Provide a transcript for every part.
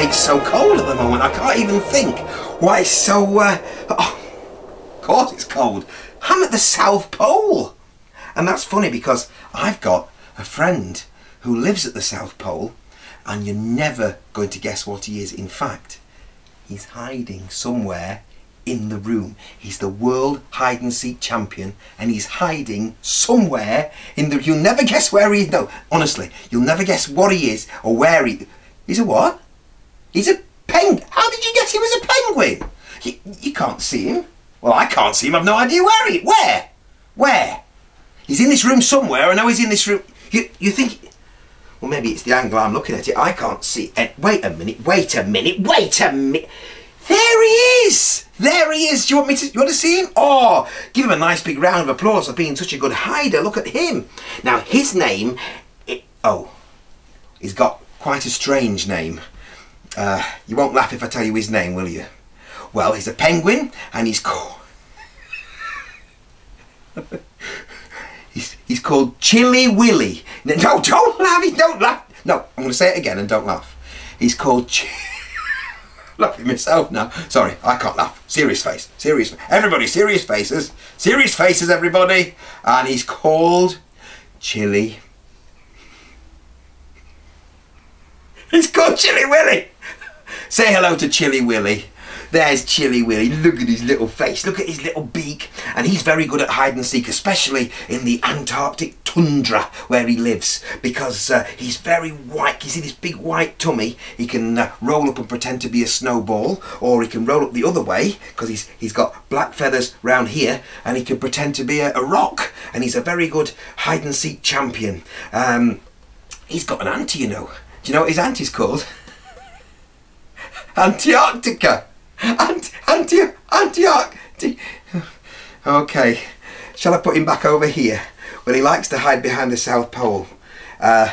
it's so cold at the moment. I can't even think why it's so... oh, of course it's cold. I'm at the South Pole. And that's funny because I've got a friend who lives at the South Pole, and you're never going to guess what he is. In fact, he's hiding somewhere in the room. He's the world hide and seek champion, and he's hiding somewhere in the... You'll never guess where he is. No, honestly, you'll never guess what he is or where he... He's a what? He's a penguin. How did you guess he was a penguin? You can't see him. Well, I can't see him. I've no idea where he... Where? Where? He's in this room somewhere. I know he's in this room. You think... Well, maybe it's the angle I'm looking at it. I can't see... Wait a minute. Wait a minute. Wait a minute. There he is! There he is! Do you want to see him? Oh, give him a nice big round of applause for being such a good hider. Look at him. Now, his name... he's got quite a strange name. You won't laugh if I tell you his name, will you? Well, he's a penguin, and he's called... he's called Chilli Willi. No, don't laugh. Don't laugh. No, I'm going to say it again and don't laugh. He's called... Laughing myself now. Sorry, I can't laugh. Serious face. Serious. Everybody, serious faces. Serious faces, everybody. And he's called Chilli. He's called Chilli Willi. Say hello to Chilli Willi. There's Chilli Willi. Look at his little face. Look at his little beak. And he's very good at hide and seek, especially in the Antarctic tundra where he lives, because he's very white. You see this big white tummy? He can roll up and pretend to be a snowball, or he can roll up the other way because he's got black feathers round here, and he can pretend to be a rock. And he's a very good hide and seek champion. He's got an auntie, you know. Do you know what his auntie's called? Antarctica. Antarctica. Okay, shall I put him back over here? Well, he likes to hide behind the South Pole, and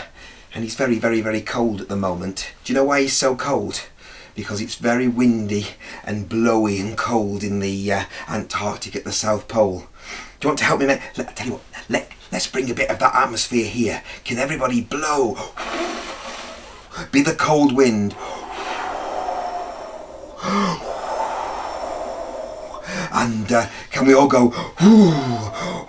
he's very, very, very cold at the moment. Do you know why he's so cold? Because it's very windy and blowy and cold in the Antarctic at the South Pole. Do you want to help me? I tell you what, let's bring a bit of that atmosphere here. Can everybody blow? Be the cold wind. And can we all go, ooh,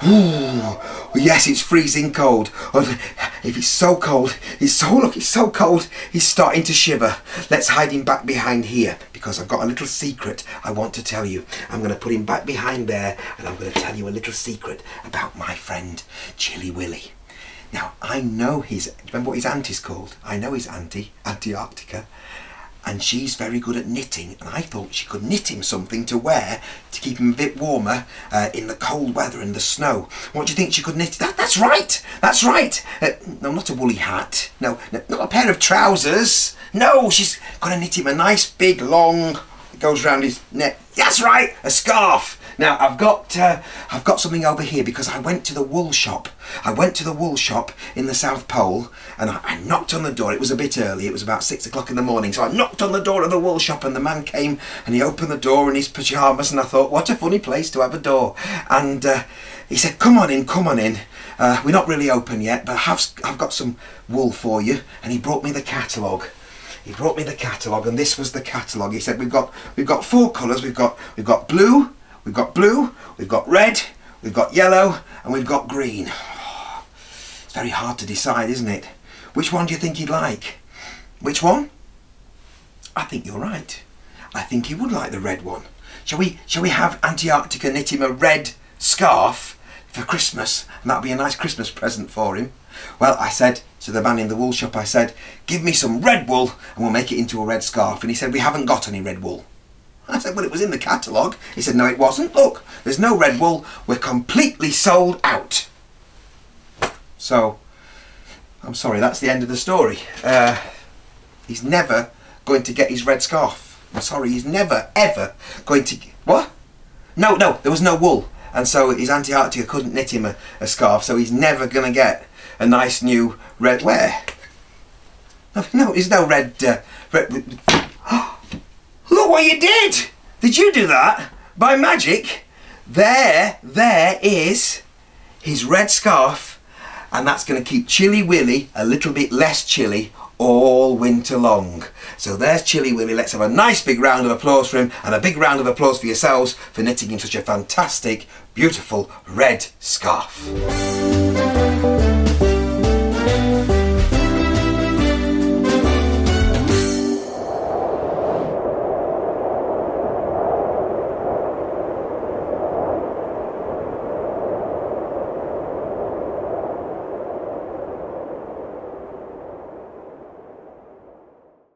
ooh. Yes, it's freezing cold. If it's so cold, look, it's so cold, he's starting to shiver. Let's hide him back behind here, because I've got a little secret I want to tell you. I'm going to put him back behind there, and I'm going to tell you a little secret about my friend Chilli Willi. Now, I know remember what his auntie's called? I know his auntie, Antarctica. And she's very good at knitting, and I thought she could knit him something to wear to keep him a bit warmer in the cold weather and the snow. What do you think she could knit? That's right! That's right! No, not a woolly hat. No, not a pair of trousers. No, she's going to knit him a nice big long, it goes round his neck. That's right, a scarf. Now I've got something over here because I went to the wool shop. I went to the wool shop in the South Pole, and I knocked on the door. It was a bit early. It was about 6 o'clock in the morning. So I knocked on the door of the wool shop, and the man came and he opened the door in his pyjamas, and I thought, what a funny place to have a door. And he said, come on in, come on in. We're not really open yet, but I've got some wool for you. And he brought me the catalogue. He brought me the catalogue, and this was the catalogue. He said, we've got 4 colours. We've got blue. We've got blue, we've got red, we've got yellow, and we've got green. It's very hard to decide, isn't it? Which one do you think he'd like? Which one? I think you're right. I think he would like the red one. Shall we have Antarctica knit him a red scarf for Christmas? And that'll be a nice Christmas present for him. Well, I said to the man in the wool shop, I said, give me some red wool and we'll make it into a red scarf. And he said, we haven't got any red wool. I said, well, it was in the catalogue. He said, no, it wasn't. Look, there's no red wool. We're completely sold out. So, I'm sorry, that's the end of the story. He's never going to get his red scarf. I'm sorry, he's never, ever going to... What? No, there was no wool. And so his Antarctica couldn't knit him a scarf, so he's never going to get a nice new red... Where? No, there's no red... Look what you did! Did you do that? By magic? There is his red scarf, and that's going to keep Chilli Willi a little bit less chilly all winter long. So there's Chilli Willi. Let's have a nice big round of applause for him, and a big round of applause for yourselves for knitting him such a fantastic, beautiful red scarf.